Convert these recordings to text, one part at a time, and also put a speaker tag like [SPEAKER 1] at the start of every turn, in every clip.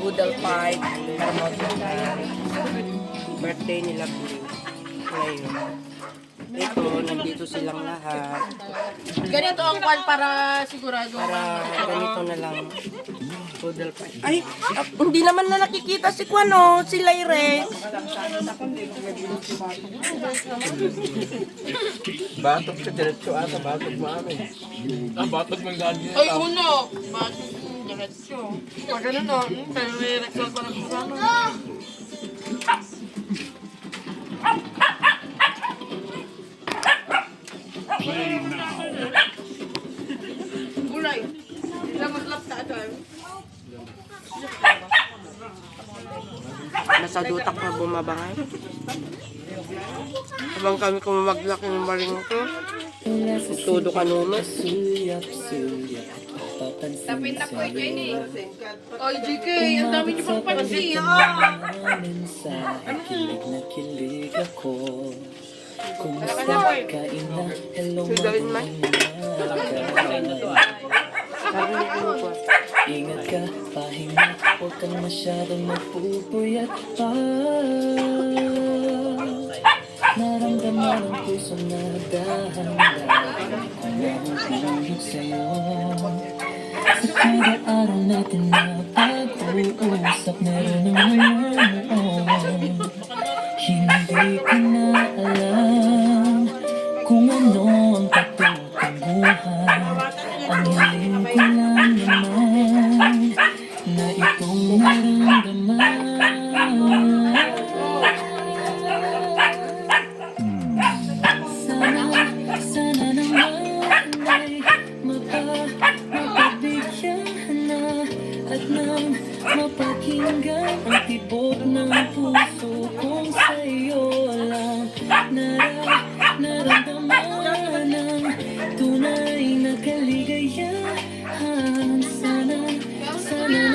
[SPEAKER 1] Boodle fight, birthday nila Blue. Ngayon. Ito, nandito silang lahat.
[SPEAKER 2] Ganito ang kwan para sigurado.
[SPEAKER 1] Para ganito na lang. Boodle fight. Ay, hindi naman na nakikita si Kwano, si Lyrex.
[SPEAKER 3] Batok ka diretso ata, batok mo amin. Batok mo gagi.
[SPEAKER 2] Ay, uno! Bakit diretso? Pag ganun o, pero may rekal pa ng kusama. Gulay. Lamat-lap ta ito.
[SPEAKER 1] Nasa dutak na bumabangay. Habang kami kumaglak ng baling ko. Todo kanunos.
[SPEAKER 2] Tapin na po ito yun eh. Oy, GK, ang dami niyo pang pansin.
[SPEAKER 4] Kilig na kilig ako. Kumusta ka ina? Hello mga ingat ka, pahinga. Huwag kang masyadong magpupuyat pa. Naramdaman ang puso na dahan-dahan. Kung nahuhulog sa'yo. Sa kada araw natin na pag-uusap, meron ng ngayon. Hindi ko na alam kung ano ang patutunguhan. Ang hiling ko lang naman na itong naramdaman. Sana naman ay mapabigyan na at nang mapakinggan ang tibok ng puso kong sa'yo lang naramdaman ng tunay na kaligayahan. Sana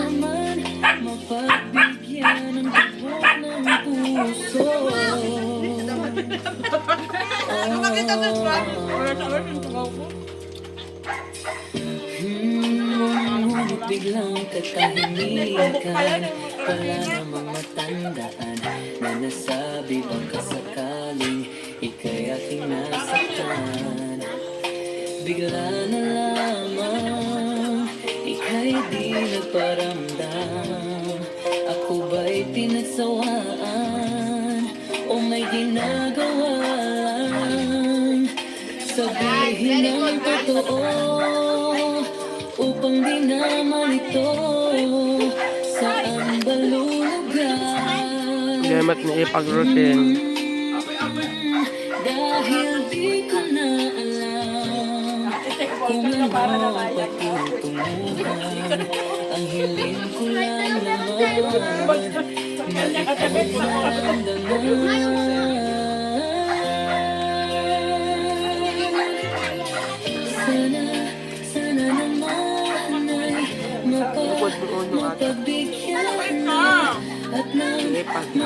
[SPEAKER 4] naman mapagbigyan ng tibok ng puso. Ngunit biglang katahimikan, wala namang matandaan na nasabi baka sakaling ika'y aking nasaktan. Bigla na lamang ika'y di nagparamdam. Ako ba'y pinagsawaan o may ginagawa lang? Sabihin ang totoo upang di naman ito saan ba lulugan.
[SPEAKER 1] Salamat na ipag-routine.
[SPEAKER 4] Dahil di ko na alam kung ano ang patutunguhan. Ang hiling ko lang naman na ikaw naramdaman.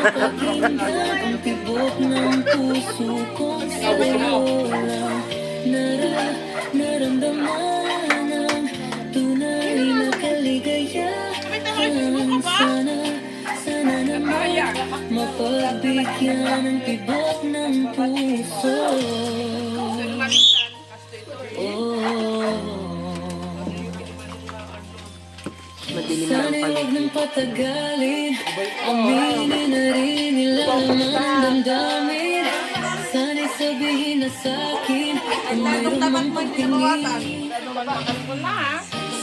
[SPEAKER 4] mapakinggan ang tibok ng puso kong sa'yo lang naramdaman ang tunay na kaligayahan. Sana naman mapagbigyan ang tibok ng puso.
[SPEAKER 1] Madilim na ang
[SPEAKER 4] Sana'y
[SPEAKER 1] paligid.
[SPEAKER 4] huwag nang patagalin, aminin na rin nila ang damdamin. Sana'y sabihin na sa'kin kung mayroon mang pagtingin.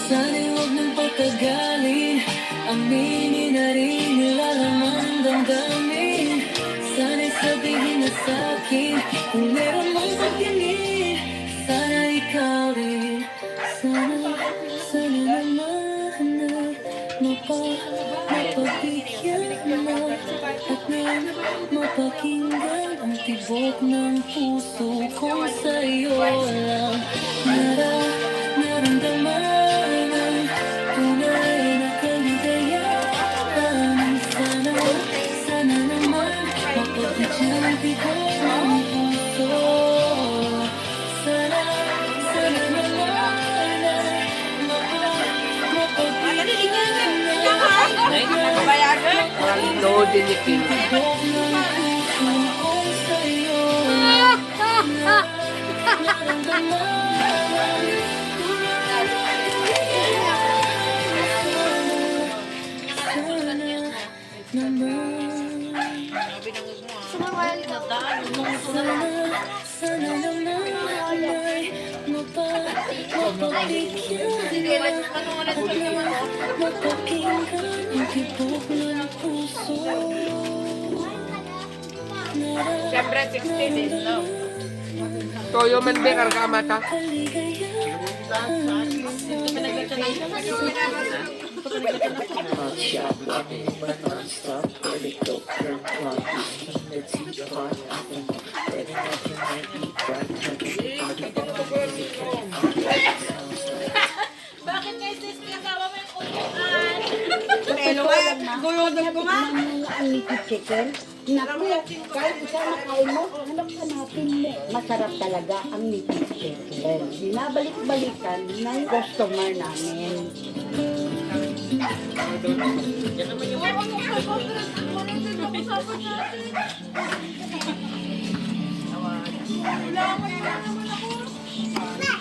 [SPEAKER 4] Sana'y huwag nang patagalin, aminin na rin nila ang damdamin. Sana'y sabihin na sa'kin kung mayroon mang pagtingin. Sana ikaw rin, sana naman na mapabigyan mo at na mapakinggan ang tibok ng puso ko sa'yo lang naramdaman ang tunay na kaligayahan. Sana naman mapabigyan ang tibok ng puso. Sana naman na mapabigyan
[SPEAKER 1] Parang load din ni King.
[SPEAKER 2] Siyempre, 60 days, no?
[SPEAKER 1] Toyo man din, karga mata.
[SPEAKER 5] Bakit kay sis kasama mo yung upuan?
[SPEAKER 2] Pero kaya, gulodong ko nga.
[SPEAKER 6] Ang chicken. Naku, kahit ikaw nakain mo, hanap hanapin mo. Masarap talaga ang native chicken. Binabalik-balikan ng customer namin.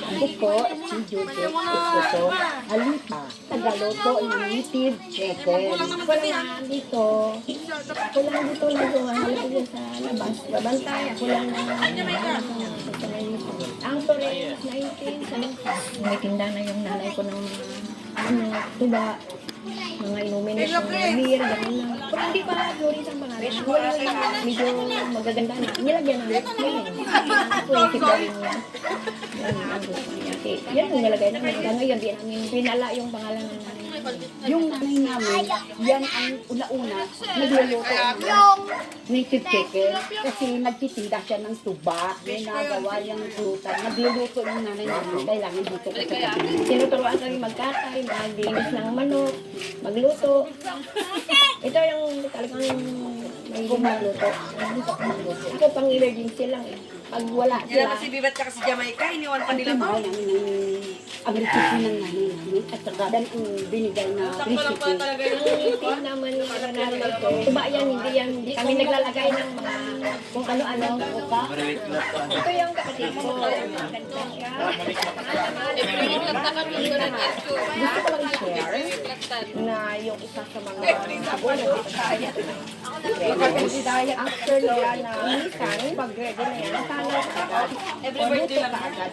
[SPEAKER 6] Ako po, si Judith Escoto, Halika, tagaloto ng native chicken. Ako lang dito, nagawa, halika sa labas, babantay, ako lang ang Torres 19, may tinda na yung nanay ko ng tuba, mga inumin na mga beer, gano'n lang. Pero hindi pa glory sa pangalan. Wala na, medyo magaganda na. Nilagyan ng lip cream. Ako yung tigawin niya. Yan ang gusto niya. Yan yung nilagay namin. Hanggang ngayon, di namin pinala yung pangalan ng nanay. Yung nanay namin, yan ang una-una, nagluluto ng native chicken. Kasi nagtitinda siya ng tuba, ginagawa yung glutan. Nagluluto yung nanay namin, kailangan dito ko sa tabi. Tinuturuan kami magkatay, maglinis ng manok, magluto. Ito yung talagang may magluto. Ako pang emergency lang eh. Pag wala
[SPEAKER 2] Yan
[SPEAKER 6] sila,
[SPEAKER 2] na si Bibat ka si Jamaica, iniwan pa nila to.
[SPEAKER 6] mahal ng Amerikasi ng nanay namin at saka dahil ang binigay na recipe.
[SPEAKER 5] Yung naman yung pananaral ito. Tuba yan, hindi kami naglalagay ng mga kung ano-ano. Ito yung kapatid ko. Ganda siya.
[SPEAKER 6] Gusto ko lang i-share na yung isa sa mga sabon na after nila na minsan, pag ready na yan, sana agad. Luto ka agad.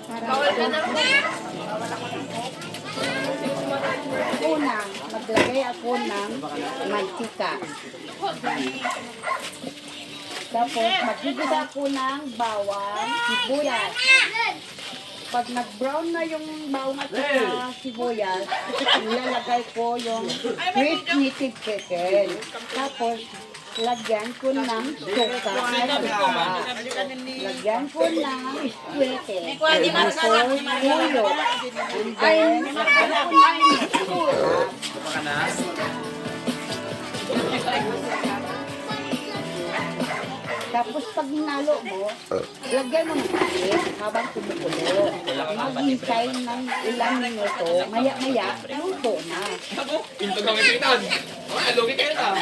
[SPEAKER 6] Unang, maglagay ako ng mantika. Tapos, magigisa ako ng bawang, sibuyas. Pag nag-brown na yung bawang at saka sibuyas, ilalagay ko yung crisp native chicken. Tapos, lagyan ko ng suka at suka. Lagyan ko ng squete. Tapos, tuyo. And then, lagyan ko ng suka.
[SPEAKER 7] Tapos pag hinalo mo, lagyan mo ng kalit habang kumukulo. Maghintay ng ilang minuto, maya-maya, luto na.
[SPEAKER 3] Pinto kami pitan. Ay, lugi kayo na.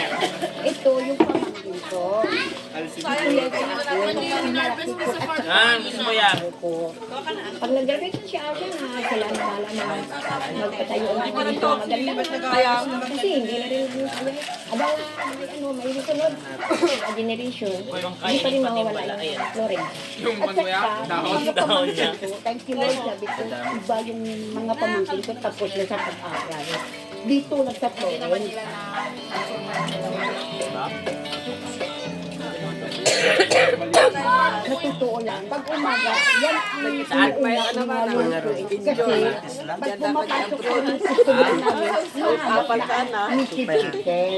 [SPEAKER 7] Ito yung pamangkin ko. Ito yung sa akin, pinalaki ko at saka pinalaki ko. Pag nag-graduate siya ako na sila na bala na magpatayo ng ganito maganda. Kasi hindi na rin yung sabi, abala, may sunod sa generation, hindi pa rin mawawala yung Florence.
[SPEAKER 3] Yung
[SPEAKER 7] At
[SPEAKER 3] manguya,
[SPEAKER 7] saka, mga pamangkin ko, thank you Lord, sabi ko, iba yung mga pamangkin ko tapos na sa pag-aaral. Dito lang sa Florence. Sa totoo lang, pag umaga, yan ang una ko kasi pag pumapasok ko ng customer namin, nahanap chicken.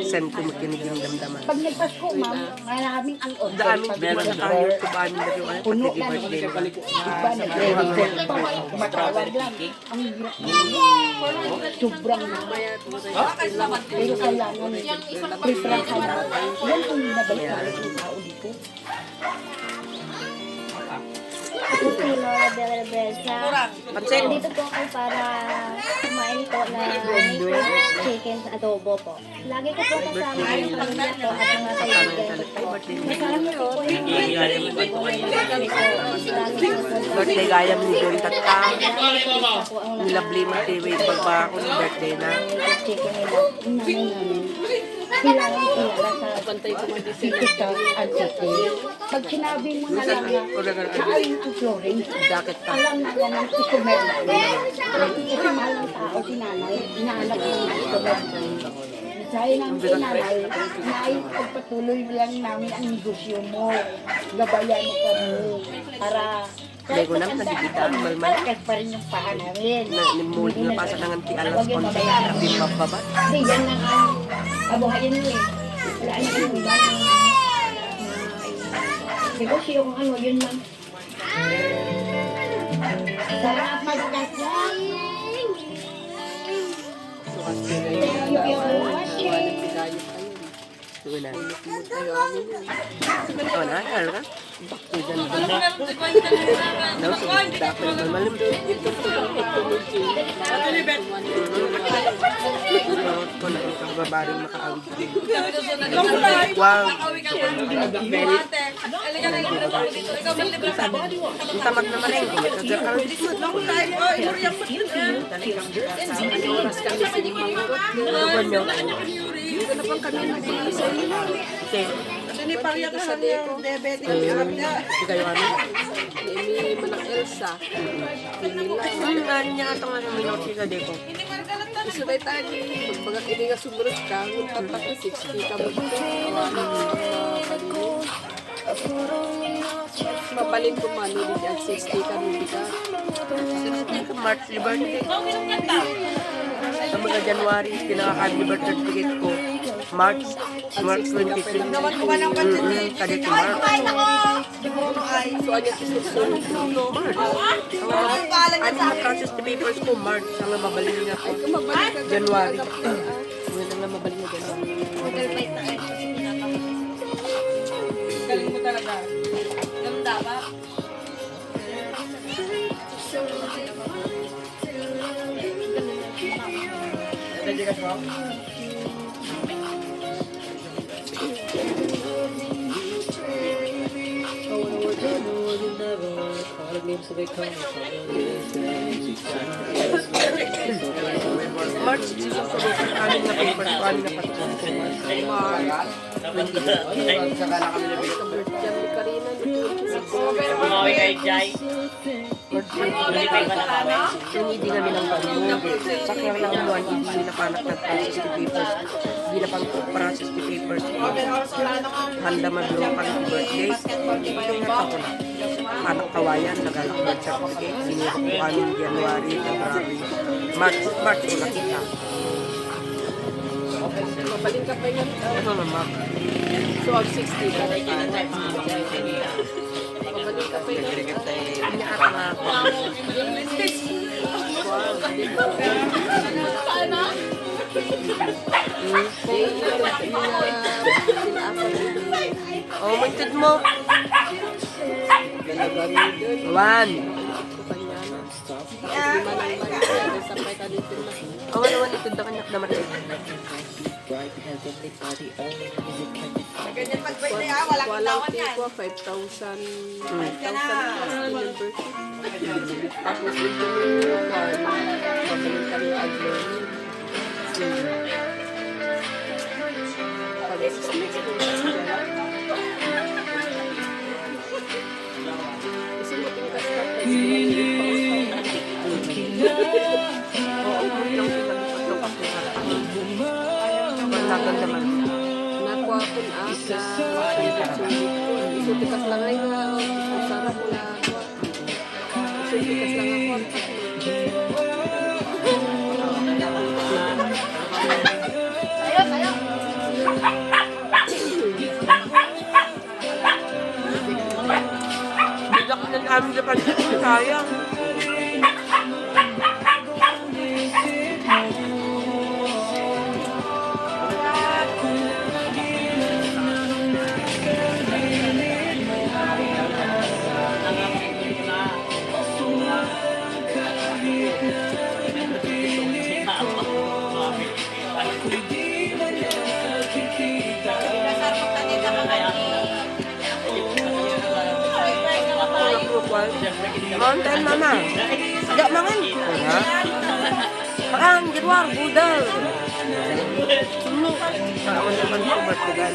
[SPEAKER 1] Saan ko makinig ng damdaman?
[SPEAKER 7] Pag nagpasko, ma'am, maraming ang order.
[SPEAKER 1] Daming
[SPEAKER 7] Pag
[SPEAKER 1] meron na tayo. Tubahan mo yung ano,
[SPEAKER 7] puno
[SPEAKER 1] pati
[SPEAKER 7] na
[SPEAKER 1] birthday
[SPEAKER 7] ng
[SPEAKER 1] naman.
[SPEAKER 7] iba nagre-request pa. Matawag lang. Ang hirap naman. Sobrang pero kailangan preparahan na. Yan ang nabalik-balik ng tao dito.
[SPEAKER 5] Ako si Laura de la Bresa. Dito po ako para kumain po na chicken sa adobo po. Lagi ko po kasama yung pamilya ko at mga kaibigan ko po. Kasama ko po yung
[SPEAKER 1] Birthday gaya ni Joy Tata. Nilabli Matiwi. Pagba ako ng birthday na.
[SPEAKER 5] chicken nila.
[SPEAKER 7] Ang nanay namin, kailangan kilala sa tikita at chicken. Pag sinabi mo na lang na saan ang Florence,
[SPEAKER 1] Jacket pa.
[SPEAKER 7] alam na yan ang customer namin. Kasi mahal ng tao si nanay, hinahanap ng customer namin. Dahil ng nanay, pagpatuloy lang namin ang negosyo mo. Gabayan mo kami para
[SPEAKER 1] Hindi ko naman nakikita ang malmal.
[SPEAKER 7] Malakas pa rin yung paa namin.
[SPEAKER 1] Nimuli na pasa ng anti alas konti. Hindi mababa.
[SPEAKER 7] Hindi, yan lang ang kabuhayan mo eh. Wala na yung iba na negosyo yung ano, yun lang. Sarap magkasay. Thank you for watching.
[SPEAKER 1] Tuwi na. Oh, nakakal ka? Bakit dyan ba? Daw, sige. Dapat malmalim. Kung na ang babaring makaawid din. Wow. Ang tamad naman rin. Kagakaroon dito. Ano nyo? Okay.
[SPEAKER 2] Ini pariya ka sa yung diabetic ang harap niya.
[SPEAKER 1] Hindi kayo ano?
[SPEAKER 2] Ini manak Elsa.
[SPEAKER 1] Ano nga niya itong ano minoti sa deko?
[SPEAKER 2] Isulay tayo magbagat ini nga sumurot ka. Nung tatak na 60 ka mo. Mabalin ko man ulit ang 60 ka mo ka.
[SPEAKER 1] March Liberty. Sa mga January, pinaka-happy birthday certificate ko. March 23. Kadit ko March.
[SPEAKER 2] So, ano yung susunod?
[SPEAKER 1] Ano na process the papers ko? March. Ang mabalin niya ko. January. Ngayon ang mabalin niya January.
[SPEAKER 2] Galing mo talaga. Ganun dapat.
[SPEAKER 1] March, susunod. Anin na papers ko. Anin na pasok ko. Hindi kami ng pamilya. Sakya lang ang buwan, hindi na panak nag-process the papers. Hindi na pang-process the papers. Handa mabiro pa ng birthday. Kaya ako na. Panak kawayan, nagalak birth certificate. Sinirap ko kami January, February. March ko nakita.
[SPEAKER 2] Mabalin ka pa yun.
[SPEAKER 1] Ano naman?
[SPEAKER 2] So, ang 60 ka. Mabalin ka pa yun.
[SPEAKER 1] Hindi ata nga ako. Oh, mantid mo. One. Ang ano naman ito, kanyak naman ito.
[SPEAKER 2] Ganyan pag-birthday ah, walang kitawan yan.
[SPEAKER 1] 5,000 membership. Tapos ito yung pabalik kami admin.
[SPEAKER 7] Nakuha ko na sa isuti kas lang ay usara ko na isuti kas lang ako.
[SPEAKER 1] Bilak na namin sa pansit, sayang. Mountain mama. Tidak mangan. Ya. Makan di luar budal. Semua. Kalau teman sobat dengan.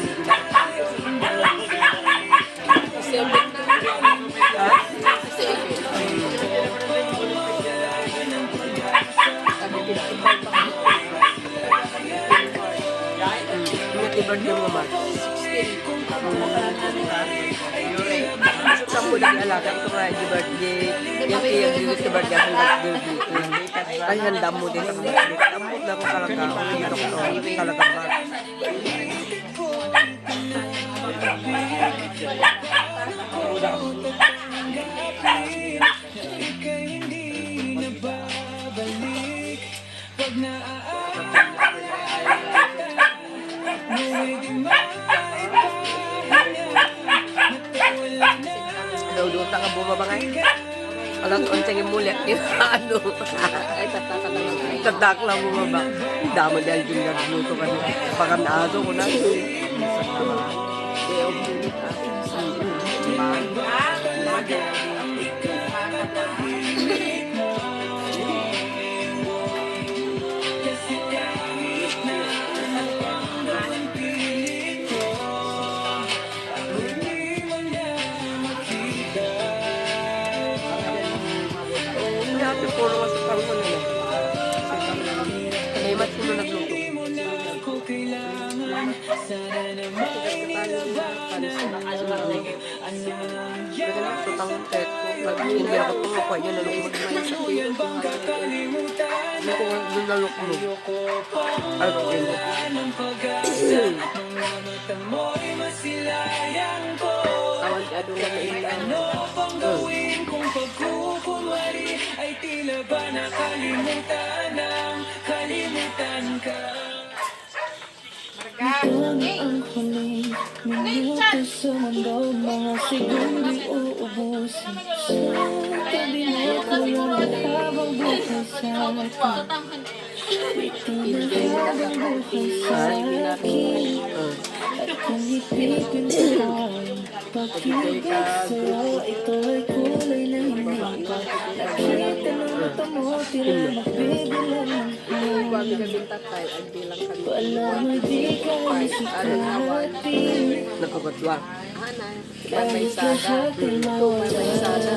[SPEAKER 1] Ingat di birthday mo mama. 16. Sampo lagi alaga ito nga di birthday. Yung kiyang di birthday ang birthday. Ay handa mo din sa birthday. Ambot na ko talaga. Ang doktor talaga ba. Daw ta nga bumabangay. Alam ko ang mulit. Ano?
[SPEAKER 7] Ay tataka na lang ay.
[SPEAKER 1] Tatak lang bumaba. Damo dahil yung nagluto ka na. Pagkanado ko na. Dati puro kasi pang ko nila. May match mo nagluto. Tutang tet ko. Pag hindi ako tumukoy, yun nalukmod na yung sakit. Hindi ko doon nalukmod. Ay, yun.
[SPEAKER 7] Tawag ka doon na ilan.
[SPEAKER 4] Ang huling minuto sa mundo, mga segundi uubusin. Sa tabi mo ko lang habang buhay sa akin. Ito na habang buhay sa akin. At kung ipipin ko pag-ibig sa'yo, ito ay kulay na hindi pa. Nakita ng mata mo, tila magbibilan ng
[SPEAKER 7] Huwag ka din tatay, ang bilang kami.
[SPEAKER 4] wala mo di ka isipin.
[SPEAKER 1] Nagkukatwa.
[SPEAKER 7] Hanay, may sada. Ito may sada.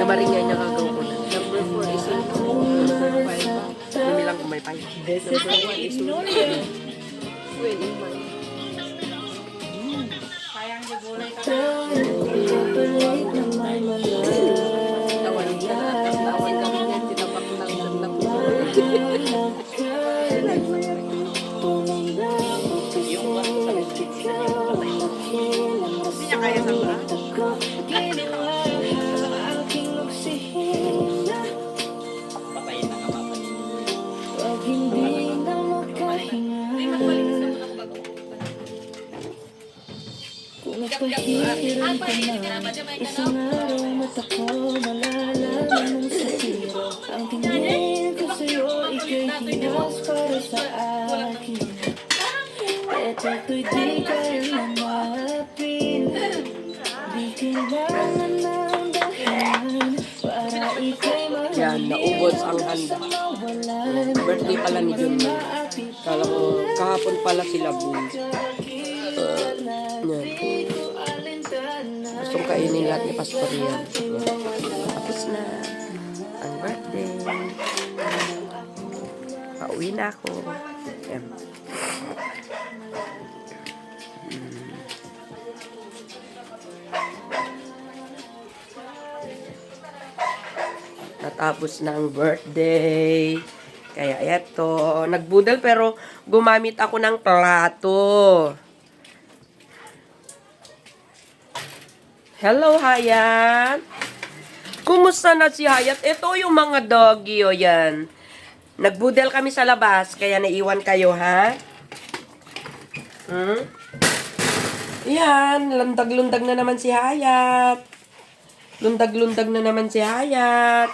[SPEAKER 1] Yung maringay niya kagaw ko na.
[SPEAKER 7] Number 4 is in number 5.
[SPEAKER 1] Lumilang kumaypay.
[SPEAKER 7] Number 1 is in Win in my.
[SPEAKER 4] Kapalit na may malay.
[SPEAKER 7] Tawag ka na. Tawag ka na. Tinapak lang ng
[SPEAKER 4] Kung Bibigyan ko na isang araw mata ko malalaman mong sa tiro. Ang tingin ko sa'yo, ika'y hinas para sa akin. Eto to'y di kaya mahapin. Di kailangan ng dahilan para ika'y mahalin.
[SPEAKER 1] Yan, naubos ang handa. Birthday pala ni John. Kala ko, kahapon pala sila boy. Yan. Gustong kainin lahat ni Pastor yan. Tapos na ang birthday. Pauwi na ako. Yan. Natapos na ang birthday. Kaya eto, nagbudal pero gumamit ako ng plato. Hello, Hayat. Kumusta na si Hayat? Ito yung mga doggy, o yan. Nagbudal kami sa labas, kaya naiwan kayo, ha? Yan, lundag-lundag na naman si Hayat. Lundag-lundag na naman si Hayat.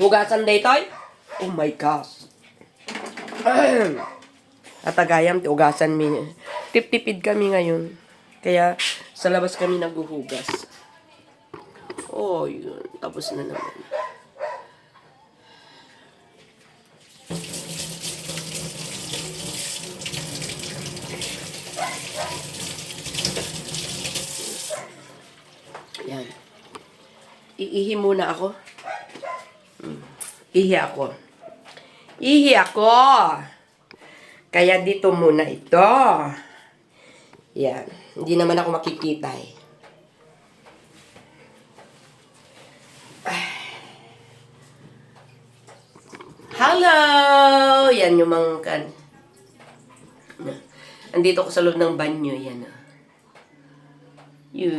[SPEAKER 1] Hugasan day, Toy? Oh my gosh. Atagayam, hugasan mi. Tip-tipid kami ngayon. Kaya, sa labas kami naghuhugas. Oh, yun. Tapos na naman. Yan. Iihi muna ako. Ihi ako. Ihi ako. Kaya dito muna ito. Yan. Hindi naman ako makikita eh. Hello! Yan yung mga kan. Andito ko sa loob ng banyo. Yan. Yuk.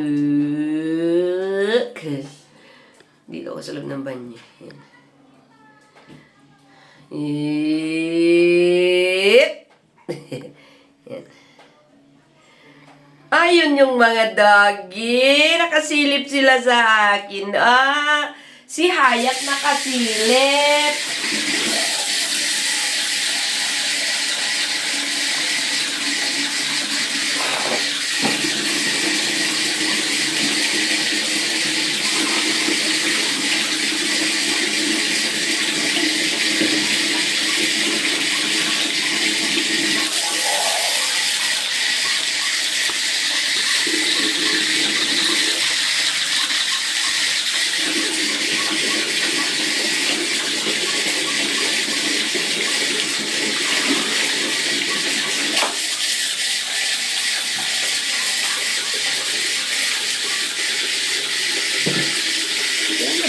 [SPEAKER 1] Dito ako sa loob ng banyo. Yan. Yan. Ayun yung mga doggy. Nakasilip sila sa akin. Si Hayat nakasilip.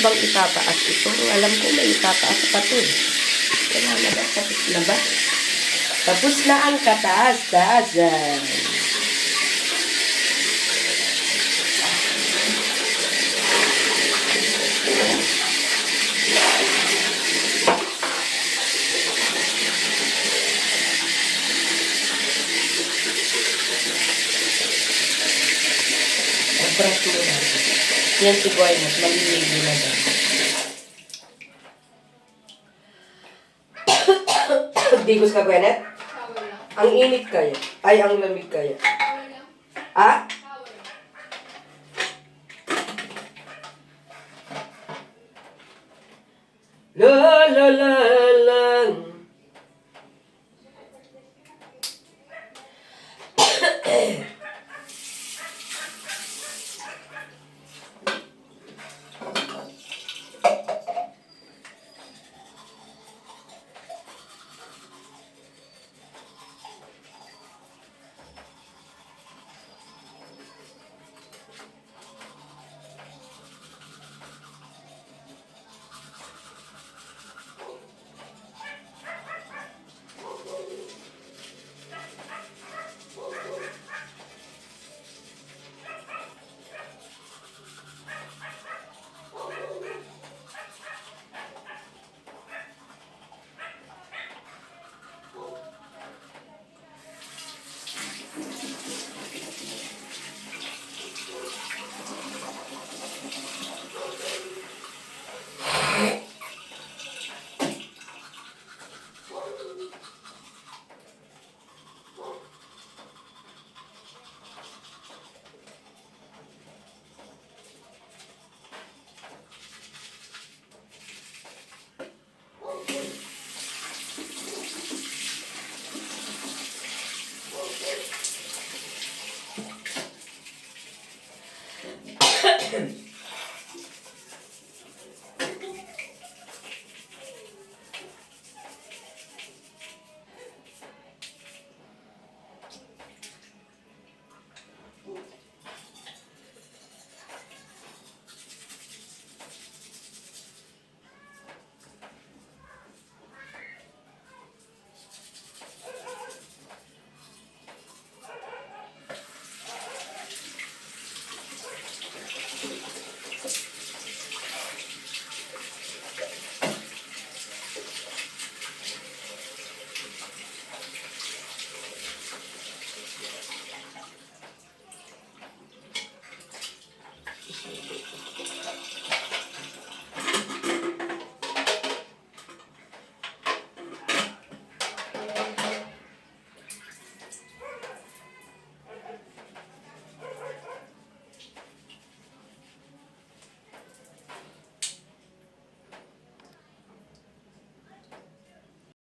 [SPEAKER 1] Bang itataas ito? Alam ko may itataas pa to. Kaya na ba? Tapos na ba? Tapos na ang kataas-taasan. Brush mo na. Yan si Guaynas, maliligo na daw. Digos ka, Gwenet? Ang init kaya? Ay, ang lamig kaya? Ah? La la la lang.